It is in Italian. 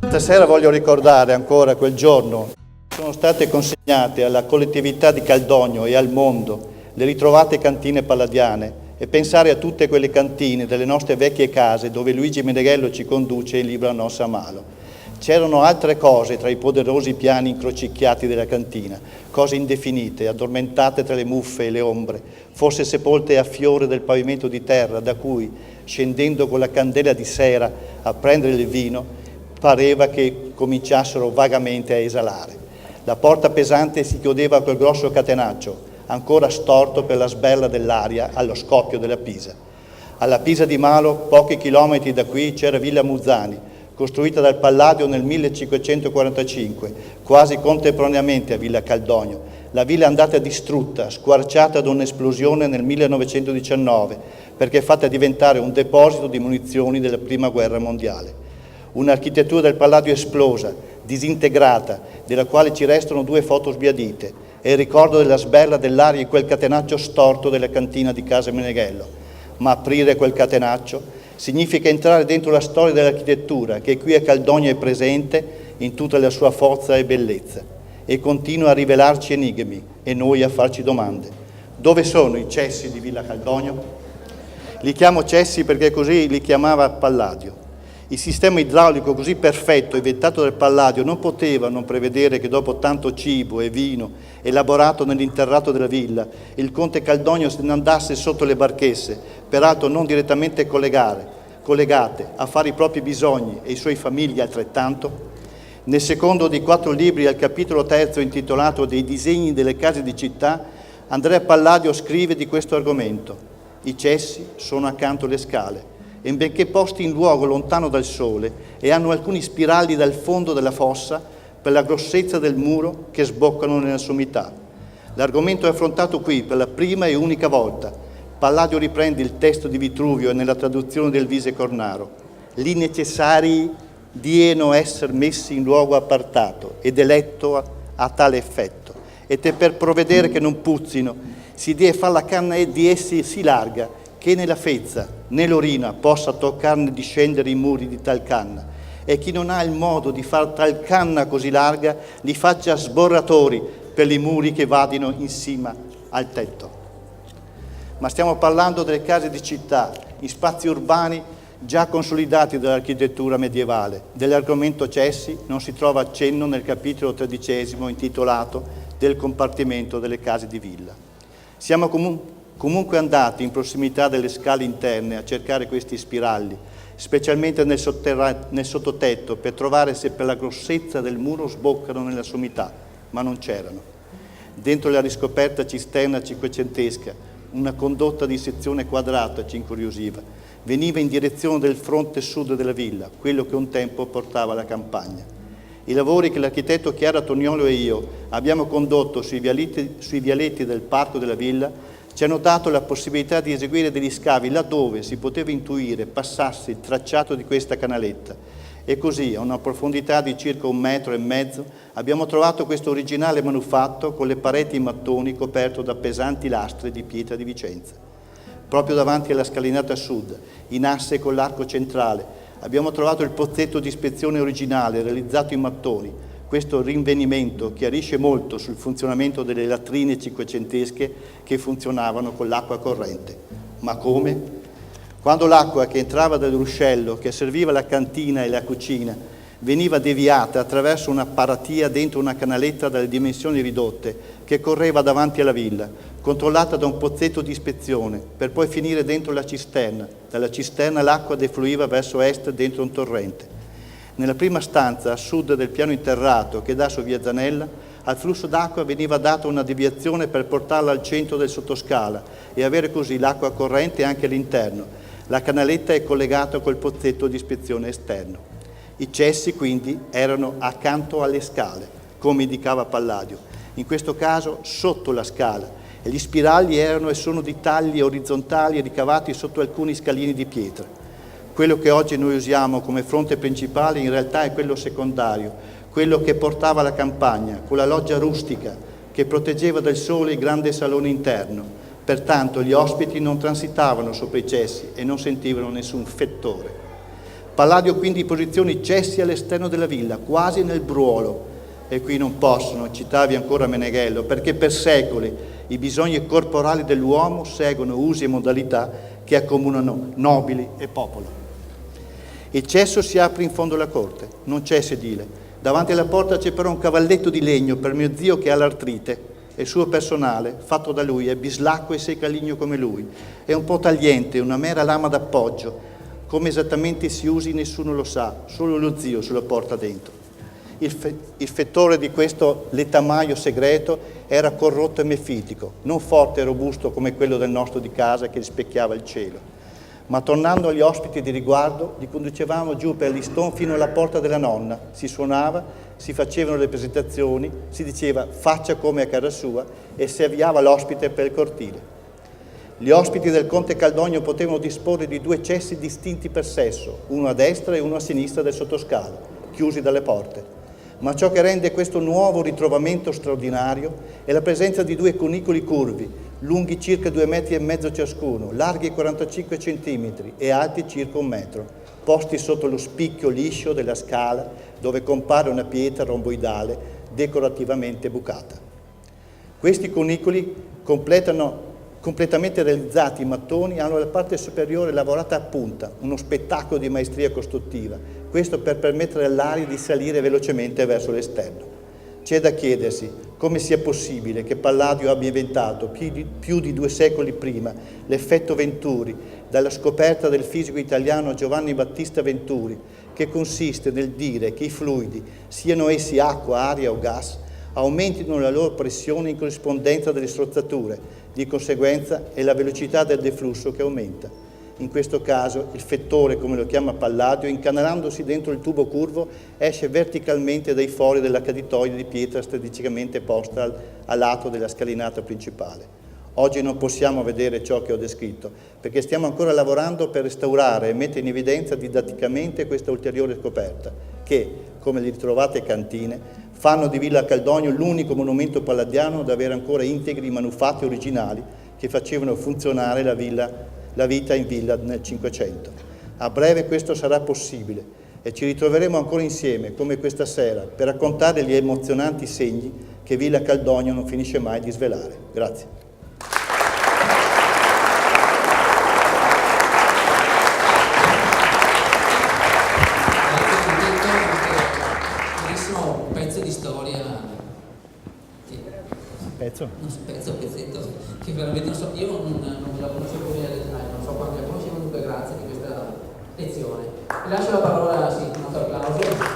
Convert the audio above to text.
Stasera voglio ricordare ancora quel giorno. Sono state consegnate alla collettività di Caldogno e al mondo le ritrovate cantine palladiane e pensare a tutte quelle cantine delle nostre vecchie case dove Luigi Meneghello ci conduce in libro a Nossa Malo. C'erano altre cose tra i poderosi piani incrocicchiati della cantina, cose indefinite, addormentate tra le muffe e le ombre, forse sepolte a fiore del pavimento di terra da cui, scendendo con la candela di sera a prendere il vino, pareva che cominciassero vagamente a esalare. La porta pesante si chiudeva col grosso catenaccio, ancora storto per la sberla dell'aria allo scoppio della Pisa. Alla Pisa di Malo, pochi chilometri da qui, c'era Villa Muzzani, costruita dal Palladio nel 1545, quasi contemporaneamente a Villa Caldogno. La villa è andata distrutta, squarciata da un'esplosione nel 1919, perché è fatta diventare un deposito di munizioni della Prima Guerra Mondiale. Un'architettura del Palladio esplosa, disintegrata, della quale ci restano 2 foto sbiadite, e il ricordo della sberla dell'aria in quel catenaccio storto della cantina di Casa Meneghello. Ma aprire quel catenaccio significa entrare dentro la storia dell'architettura, che qui a Caldogno è presente in tutta la sua forza e bellezza, e continua a rivelarci enigmi e noi a farci domande. Dove sono i cessi di Villa Caldogno? Li chiamo cessi perché così li chiamava Palladio. Il sistema idraulico così perfetto inventato dal Palladio non poteva non prevedere che dopo tanto cibo e vino elaborato nell'interrato della villa, il conte Caldogno se ne andasse sotto le barchesse, peraltro non direttamente collegate a fare i propri bisogni e i suoi famigli altrettanto. Nel secondo dei 4 libri, al capitolo 3 intitolato Dei disegni delle case di città, Andrea Palladio scrive di questo argomento. I cessi sono accanto alle scale, e benché posti in luogo lontano dal sole e hanno alcuni spirali dal fondo della fossa per la grossezza del muro che sboccano nella sommità. L'argomento è affrontato qui per la prima e unica volta. Palladio riprende il testo di Vitruvio nella traduzione del Vise Cornaro. Li necessari dieno esser messi in luogo appartato ed eletto a tale effetto, e per provvedere che non puzzino si deve far la canna di essi sì larga che né la fezza né l'orina possa toccarne discendere i muri di tal canna, e chi non ha il modo di far tal canna così larga li faccia sborratori per i muri che vadino in cima al tetto. Ma stiamo parlando delle case di città, in spazi urbani già consolidati dall'architettura medievale. Dell'argomento cessi non si trova accenno nel capitolo 13 intitolato Del compartimento delle case di villa. Siamo comunque andati in prossimità delle scale interne a cercare questi spiralli, specialmente nel sottotetto, per trovare se per la grossezza del muro sboccano nella sommità, ma non c'erano. Dentro la riscoperta cisterna cinquecentesca, una condotta di sezione quadrata ci incuriosiva. Veniva in direzione del fronte sud della villa, quello che un tempo portava alla campagna. I lavori che l'architetto Chiara Toniolo e io abbiamo condotto sui vialetti del parco della villa ci hanno dato la possibilità di eseguire degli scavi laddove si poteva intuire passasse il tracciato di questa canaletta, e così a una profondità di circa 1,5 metri abbiamo trovato questo originale manufatto con le pareti in mattoni coperto da pesanti lastre di pietra di Vicenza. Proprio davanti alla scalinata sud, in asse con l'arco centrale, abbiamo trovato il pozzetto di ispezione originale realizzato in mattoni. Questo rinvenimento chiarisce molto sul funzionamento delle latrine cinquecentesche che funzionavano con l'acqua corrente. Ma come? Quando l'acqua che entrava dal ruscello, che serviva la cantina e la cucina, veniva deviata attraverso una paratia dentro una canaletta dalle dimensioni ridotte che correva davanti alla villa, controllata da un pozzetto di ispezione, per poi finire dentro la cisterna. Dalla cisterna l'acqua defluiva verso est dentro un torrente. Nella prima stanza, a sud del piano interrato che dà su via Zanella, al flusso d'acqua veniva data una deviazione per portarla al centro del sottoscala e avere così l'acqua corrente anche all'interno. La canaletta è collegata col pozzetto di ispezione esterno. I cessi quindi erano accanto alle scale, come indicava Palladio, in questo caso sotto la scala, e gli spirali erano e sono di tagli orizzontali ricavati sotto alcuni scalini di pietra. Quello che oggi noi usiamo come fronte principale in realtà è quello secondario, quello che portava alla campagna, con la loggia rustica che proteggeva dal sole il grande salone interno. Pertanto gli ospiti non transitavano sopra i cessi e non sentivano nessun fettore. Palladio quindi posiziona i cessi all'esterno della villa, quasi nel bruolo, e qui non possono, citavi ancora Meneghello, perché per secoli i bisogni corporali dell'uomo seguono usi e modalità che accomunano nobili e popolo. Il cesso si apre in fondo alla corte, non c'è sedile. Davanti alla porta c'è però un cavalletto di legno per mio zio che ha l'artrite, e il suo personale, fatto da lui, è bislacco e secaligno come lui. È un po' tagliente, una mera lama d'appoggio. Come esattamente si usi nessuno lo sa, solo lo zio se lo porta dentro. Il fettore di questo letamaio segreto era corrotto e mefitico, non forte e robusto come quello del nostro di casa che rispecchiava il cielo. Ma tornando agli ospiti di riguardo, li conducevamo giù per l'Iston fino alla porta della nonna. Si suonava, si facevano le presentazioni, si diceva faccia come a casa sua e si avviava l'ospite per il cortile. Gli ospiti del conte Caldogno potevano disporre di 2 cessi distinti per sesso, uno a destra e uno a sinistra del sottoscalo, chiusi dalle porte. Ma ciò che rende questo nuovo ritrovamento straordinario è la presenza di 2 cunicoli curvi, lunghi circa 2,5 metri ciascuno, larghi 45 centimetri e alti circa 1 metro, posti sotto lo spicchio liscio della scala dove compare una pietra romboidale decorativamente bucata. Questi cunicoli completamente realizzati in mattoni hanno la parte superiore lavorata a punta, uno spettacolo di maestria costruttiva, questo per permettere all'aria di salire velocemente verso l'esterno. C'è da chiedersi come sia possibile che Palladio abbia inventato più di 2 secoli prima l'effetto Venturi, dalla scoperta del fisico italiano Giovanni Battista Venturi, che consiste nel dire che i fluidi, siano essi acqua, aria o gas, aumentino la loro pressione in corrispondenza delle strozzature, di conseguenza è la velocità del deflusso che aumenta. In questo caso il fettore, come lo chiama Palladio, incanalandosi dentro il tubo curvo, esce verticalmente dai fori della caditoide di pietra strategicamente posta a lato della scalinata principale. Oggi non possiamo vedere ciò che ho descritto, perché stiamo ancora lavorando per restaurare e mettere in evidenza didatticamente questa ulteriore scoperta, che, come le ritrovate cantine, fanno di Villa Caldogno l'unico monumento palladiano ad avere ancora integri i manufatti originali che facevano funzionare la vita in villa nel Cinquecento. A breve questo sarà possibile e ci ritroveremo ancora insieme, come questa sera, per raccontare gli emozionanti segni che Villa Caldogno non finisce mai di svelare. Grazie. Pezzetto, che veramente non so, io non la conoscevo bene, non so quanto la conoscevo, dunque grazie di questa lezione. Vi lascio la parola, sì, un applauso.